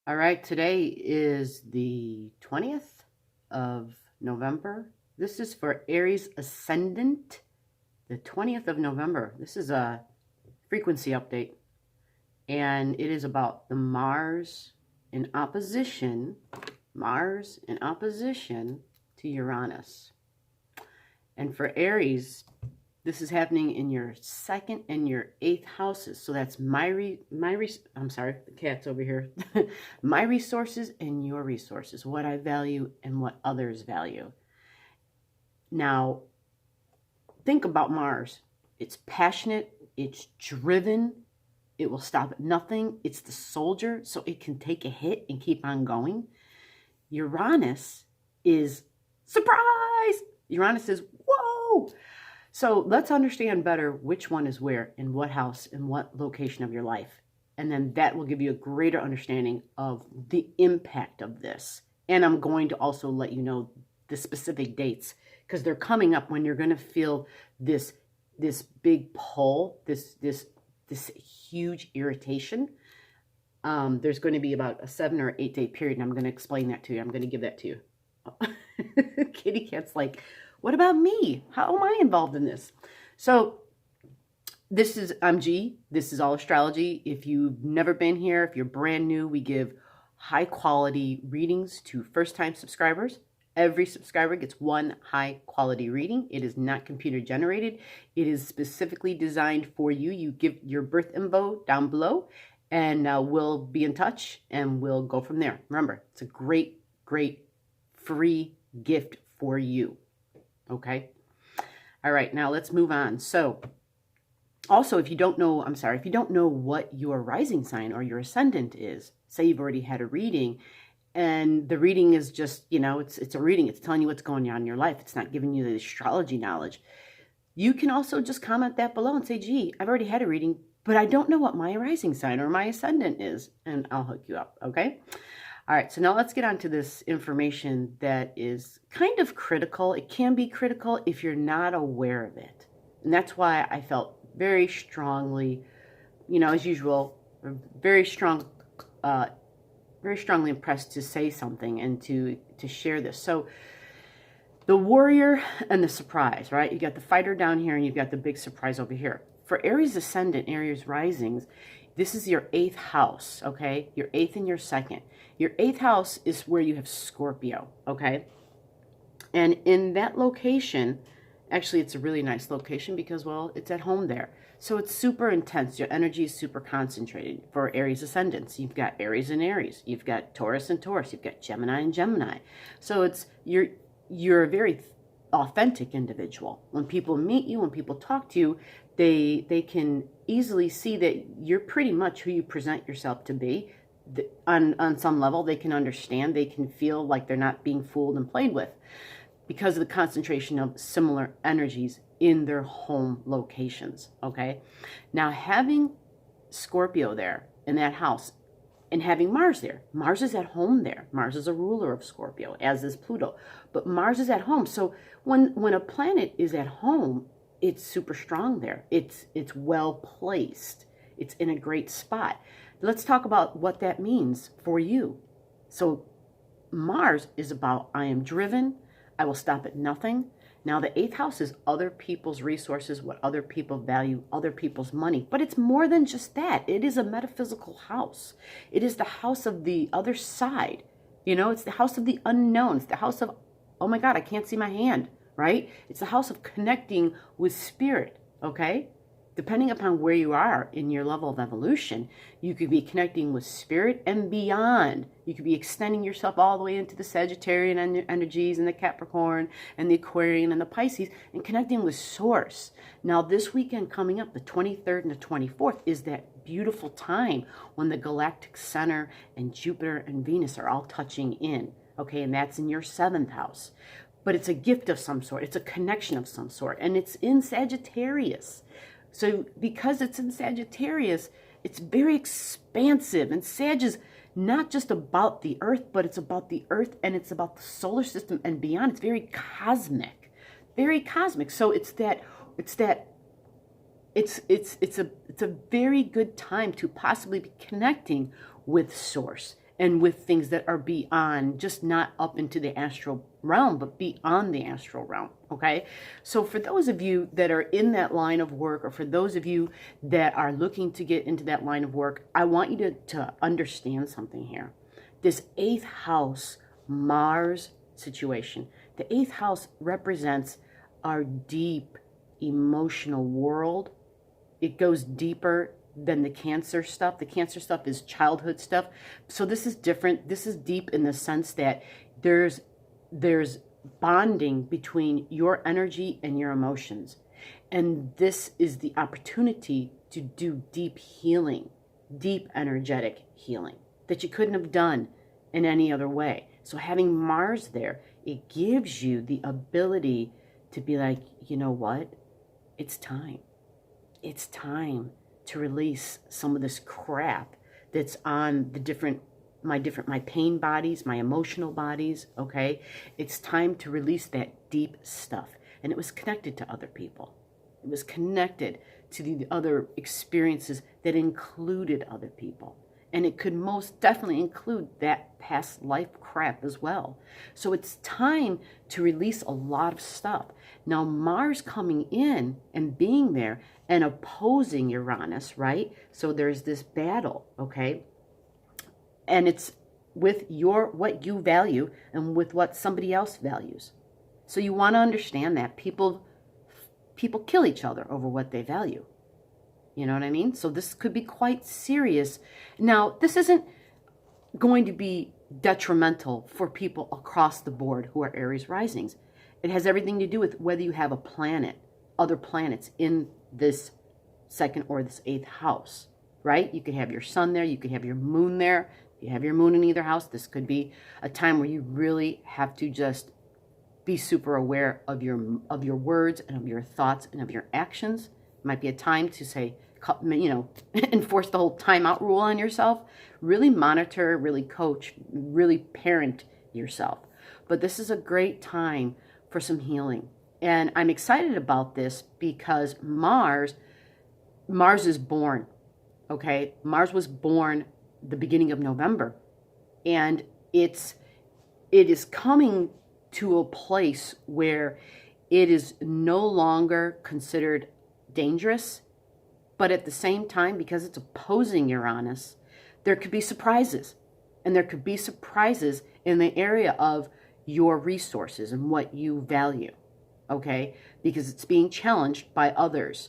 All right, today is the 20th of November. This is for Aries Ascendant, the 20th of November. This is a frequency update, and it is about the Mars in opposition to Uranus. And for Aries, this is happening in your second and your eighth houses. So that's I'm sorry, the cat's over here. My resources and your resources, what I value and what others value. Now, think about Mars. It's passionate, it's driven, it will stop at nothing. It's the soldier, so it can take a hit and keep on going. Uranus is surprise. Uranus is whoa. So let's understand better which one is where, in what house, in what location of your life. And then that will give you a greater understanding of the impact of this. And I'm going to also let you know the specific dates, because they're coming up when you're going to feel this big pull, this huge irritation. There's going to be about a 7 or 8 day period, and I'm going to explain that to you. I'm going to give that to you. Kitty cat's like, what about me? How am I involved in this? So I'm G. This is All Astrology. If you've never been here, if you're brand new, we give high quality readings to first time subscribers. Every subscriber gets one high quality reading. It is not computer generated. It is specifically designed for you. You give your birth info down below, and we'll be in touch and we'll go from there. Remember, it's a great free gift for you. Okay. All right. Now let's move on. So also, if you don't know what your rising sign or your ascendant is, say you've already had a reading and the reading is just, it's a reading. It's telling you what's going on in your life. It's not giving you the astrology knowledge. You can also just comment that below and say, gee, I've already had a reading, but I don't know what my rising sign or my ascendant is. And I'll hook you up. Okay. All right, so now let's get on to this information that is kind of critical. It can be critical if you're not aware of it. And that's why I felt very strongly, as usual, very strongly impressed to say something and to share this. So the warrior and the surprise, right? You got the fighter down here and you've got the big surprise over here. For Aries Ascendant, Aries Risings, this is your 8th house, okay? Your 8th and your 2nd. Your 8th house is where you have Scorpio, okay? And in that location, actually it's a really nice location because, well, it's at home there. So it's super intense. Your energy is super concentrated. For Aries Ascendants, you've got Aries and Aries. You've got Taurus and Taurus. You've got Gemini and Gemini. So you're a very authentic individual. When people meet you, when people talk to you, they can easily see that you're pretty much who you present yourself to be. On some level, they can understand, they can feel like they're not being fooled and played with because of the concentration of similar energies in their home locations, okay? Now, having Scorpio there in that house and having Mars there, Mars is at home there. Mars is a ruler of Scorpio, as is Pluto, but Mars is at home. So when a planet is at home, it's super strong there. It's well placed. It's in a great spot. Let's talk about what that means for you. So Mars is about, I am driven. I will stop at nothing. Now the 8th house is other people's resources, what other people value, other people's money. But it's more than just that. It is a metaphysical house. It is the house of the other side. It's the house of the unknown. It's the house of, oh my God, I can't see my hand, right? It's the house of connecting with spirit, okay? Depending upon where you are in your level of evolution, you could be connecting with spirit and beyond. You could be extending yourself all the way into the Sagittarian energies and the Capricorn and the Aquarian and the Pisces and connecting with Source. Now, this weekend coming up, the 23rd and the 24th, is that beautiful time when the galactic center and Jupiter and Venus are all touching in. Okay, and that's in your 7th house. But it's a gift of some sort. It's a connection of some sort. And it's in Sagittarius. So because it's in Sagittarius, it's very expansive. And Sag is not just about the Earth, but it's about the Earth and it's about the solar system and beyond. It's very cosmic. Very cosmic. So it's a very good time to possibly be connecting with Source and with things that are beyond, just not up into the astral realm, but beyond the astral realm, okay? So for those of you that are in that line of work, or for those of you that are looking to get into that line of work, I want you to understand something here. This 8th house Mars situation, the 8th house represents our deep emotional world. It goes deeper than the Cancer stuff. The Cancer stuff is childhood stuff. So this is different. This is deep in the sense that there's bonding between your energy and your emotions. And this is the opportunity to do deep healing, deep energetic healing that you couldn't have done in any other way. So having Mars there, it gives you the ability to be like, you know what? It's time. It's time to release some of this crap that's on the my pain bodies, my emotional bodies, okay? It's time to release that deep stuff. And it was connected to other people. It was connected to the other experiences that included other people. And it could most definitely include that past life crap as well. So it's time to release a lot of stuff. Now, Mars coming in and being there and opposing Uranus, right? So there's this battle, okay? And it's with what you value and with what somebody else values. So you want to understand that people kill each other over what they value. You know what I mean? So this could be quite serious. Now, this isn't going to be detrimental for people across the board who are Aries risings. It has everything to do with whether you have a planet, other planets in this 2nd or this 8th house, right? You could have your sun there. You could have your moon there. If you have your moon in either house, this could be a time where you really have to just be super aware of your words and of your thoughts and of your actions. It might be a time to say, you know, enforce the whole timeout rule on yourself. Really monitor, really coach, really parent yourself. But this is a great time for some healing. And I'm excited about this because Mars is born, okay? Mars was born the beginning of November. And it is coming to a place where it is no longer considered dangerous. But at the same time, because it's opposing Uranus, there could be surprises. And there could be surprises in the area of your resources and what you value, okay? Because it's being challenged by others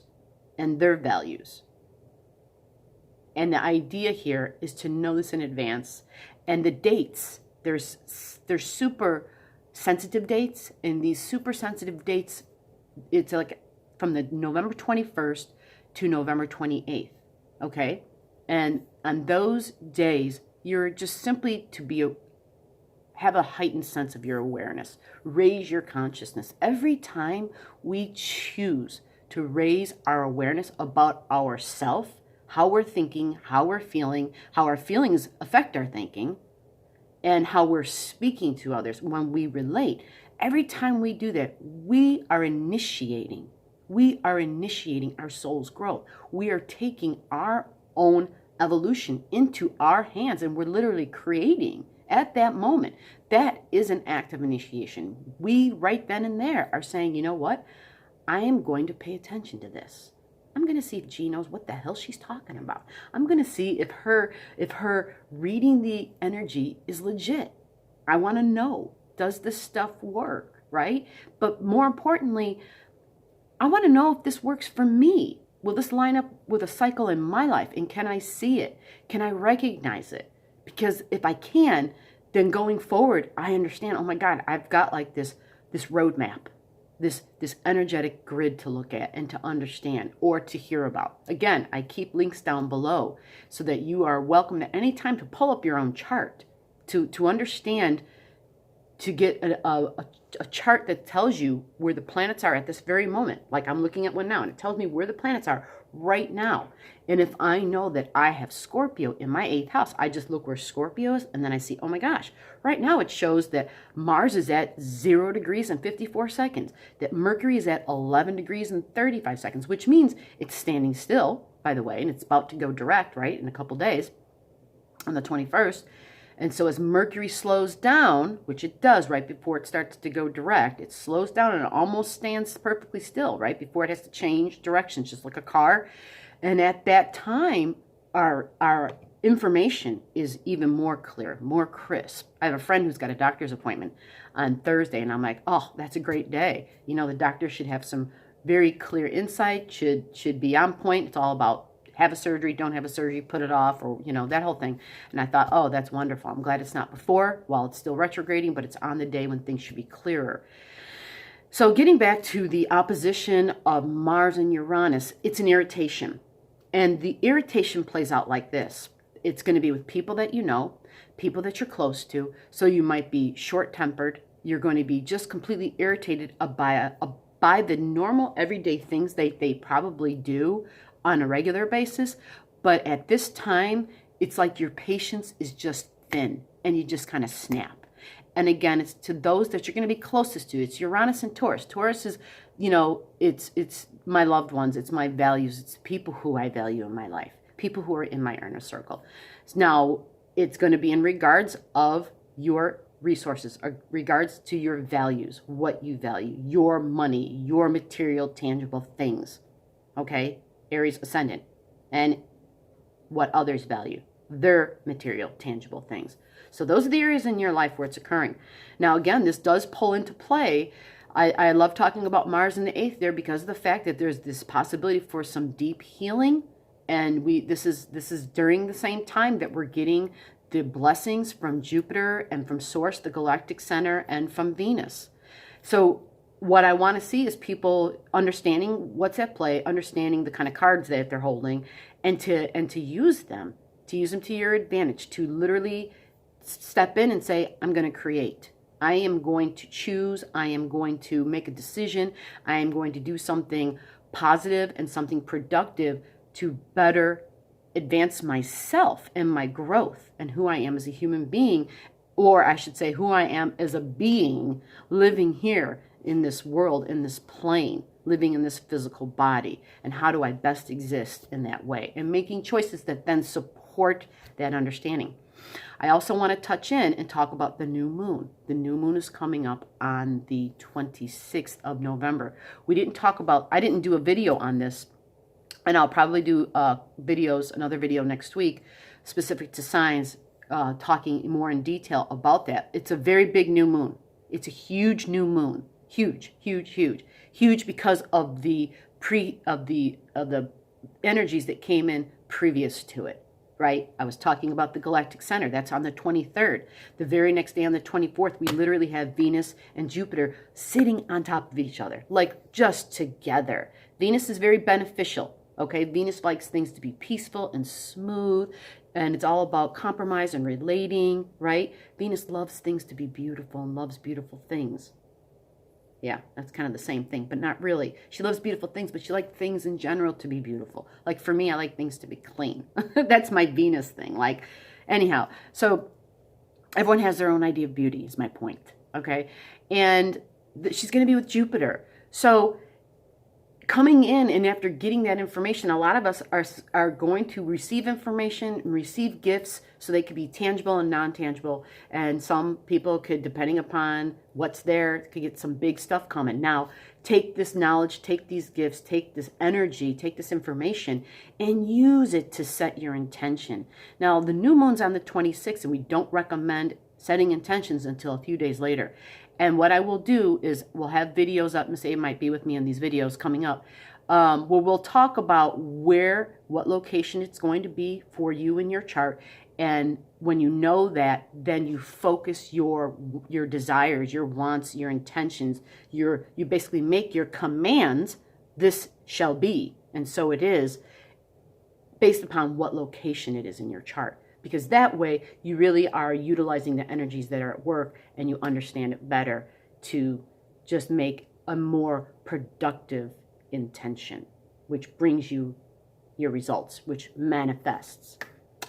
and their values. And the idea here is to know this in advance. And the dates, there's super sensitive dates. And these super sensitive dates, it's like from the November 21st to November 28th, okay? And on those days, you're just simply to have a heightened sense of your awareness. Raise your consciousness. Every time we choose to raise our awareness about ourselves, how we're thinking, how we're feeling, how our feelings affect our thinking, and how we're speaking to others when we relate, every time we do that, we are initiating our soul's growth. We are taking our own evolution into our hands, and we're literally creating at that moment. That is an act of initiation. We right then and there are saying, you know what? I am going to pay attention to this. I'm going to see if G knows what the hell she's talking about. I'm going to see if her reading the energy is legit. I want to know, does this stuff work, right? But more importantly, I want to know if this works for me. Will this line up with a cycle in my life? And can I see it? Can I recognize it? Because if I can, then going forward, I understand, oh my God, I've got like this roadmap, this energetic grid to look at and to understand or to hear about. Again, I keep links down below so that you are welcome at any time to pull up your own chart, to understand, to get a chart that tells you where the planets are at this very moment. Like I'm looking at one now, and it tells me where the planets are right now. And if I know that I have Scorpio in my 8th house, I just look where Scorpio is, and then I see, oh my gosh, right now it shows that Mars is at 0 degrees and 54 seconds, that Mercury is at 11 degrees and 35 seconds, which means it's standing still, by the way, and it's about to go direct, right, in a couple days on the 21st. And so as Mercury slows down, which it does right before it starts to go direct, it slows down and it almost stands perfectly still right before it has to change directions, just like a car. And at that time, our information is even more clear, more crisp. I have a friend who's got a doctor's appointment on Thursday, and I'm like, oh, that's a great day. You know, the doctor should have some very clear insight, should be on point. It's all about have a surgery, don't have a surgery, put it off, or, you know, that whole thing. And I thought, oh, that's wonderful. I'm glad it's not before, while it's still retrograding, but it's on the day when things should be clearer. So getting back to the opposition of Mars and Uranus, it's an irritation. And the irritation plays out like this. It's going to be with people that you know, people that you're close to. So you might be short-tempered. You're going to be just completely irritated by the normal everyday things they probably do on a regular basis. But at this time, it's like your patience is just thin and you just kind of snap. And again, it's to those that you're going to be closest to. It's Uranus and Taurus. Taurus is, you know, it's my loved ones. It's my values. It's people who I value in my life. People who are in my inner circle. Now, it's going to be in regards of your resources, regards to your values, what you value, your money, your material, tangible things. Okay? Aries Ascendant. And what others value, their material, tangible things. So those are the areas in your life where it's occurring. Now, again, this does pull into play. I love talking about Mars in the 8th there because of the fact that there's this possibility for some deep healing. And this is during the same time that we're getting the blessings from Jupiter and from Source, the galactic center, and from Venus. So what I want to see is people understanding what's at play, understanding the kind of cards that they're holding, and to use them to your advantage, to literally step in and say, I'm going to create. I am going to choose. I am going to make a decision. I am going to do something positive and something productive to better advance myself and my growth and who I am as a human being, or I should say who I am as a being living here in this world, in this plane, living in this physical body, and how do I best exist in that way, and making choices that then support that understanding. I also want to touch in and talk about the new moon. The new moon is coming up on the 26th of November. I didn't do a video on this, and I'll probably do another video next week specific to signs, talking more in detail about that. It's a very big new moon. It's a huge new moon. Huge, huge, huge. Huge because of the energies that came in previous to it, right? I was talking about the galactic center. That's on the 23rd. The very next day on the 24th, we literally have Venus and Jupiter sitting on top of each other, like just together. Venus is very beneficial, okay? Venus likes things to be peaceful and smooth, and it's all about compromise and relating, right? Venus loves things to be beautiful and loves beautiful things. Yeah, that's kind of the same thing, but not really. She loves beautiful things, but she likes things in general to be beautiful. Like for me, I like things to be clean. That's my Venus thing. Like, anyhow, so everyone has their own idea of beauty is my point, okay? And she's going to be with Jupiter. So coming in and after getting that information, a lot of us are going to receive information and receive gifts, so they could be tangible and non-tangible. And some people could, depending upon what's there, could get some big stuff coming. Now, take this knowledge, take these gifts, take this energy, take this information, and use it to set your intention. Now, the new moon's on the 26th, and we don't recommend setting intentions until a few days later. And what I will do is we'll have videos up. Miss A might be with me in these videos coming up, where we'll talk about what location it's going to be for you in your chart. And when you know that, then you focus your desires, your wants, your intentions. You basically make your commands, this shall be, and so it is, based upon what location it is in your chart. Because that way, you really are utilizing the energies that are at work, and you understand it better to just make a more productive intention, which brings you your results, which manifests.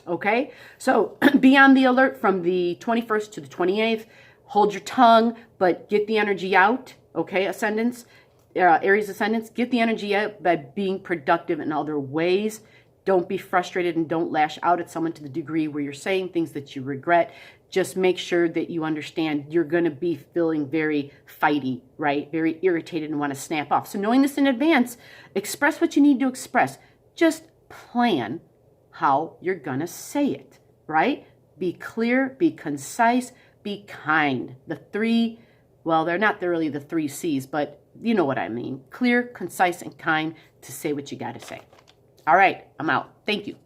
Okay? So be on the alert from the 21st to the 28th. Hold your tongue, but get the energy out. Okay, Ascendants, Aries Ascendants, get the energy out by being productive in other ways. Don't be frustrated and don't lash out at someone to the degree where you're saying things that you regret. just make sure that you understand you're going to be feeling very fighty, right? Very irritated and want to snap off. So knowing this in advance, express what you need to express. Just plan how you're going to say it, right? Be clear, be concise, be kind. The three, well, they're not really the 3 C's, but you know what I mean. Clear, concise, and kind to say what you got to say. All right, I'm out. Thank you.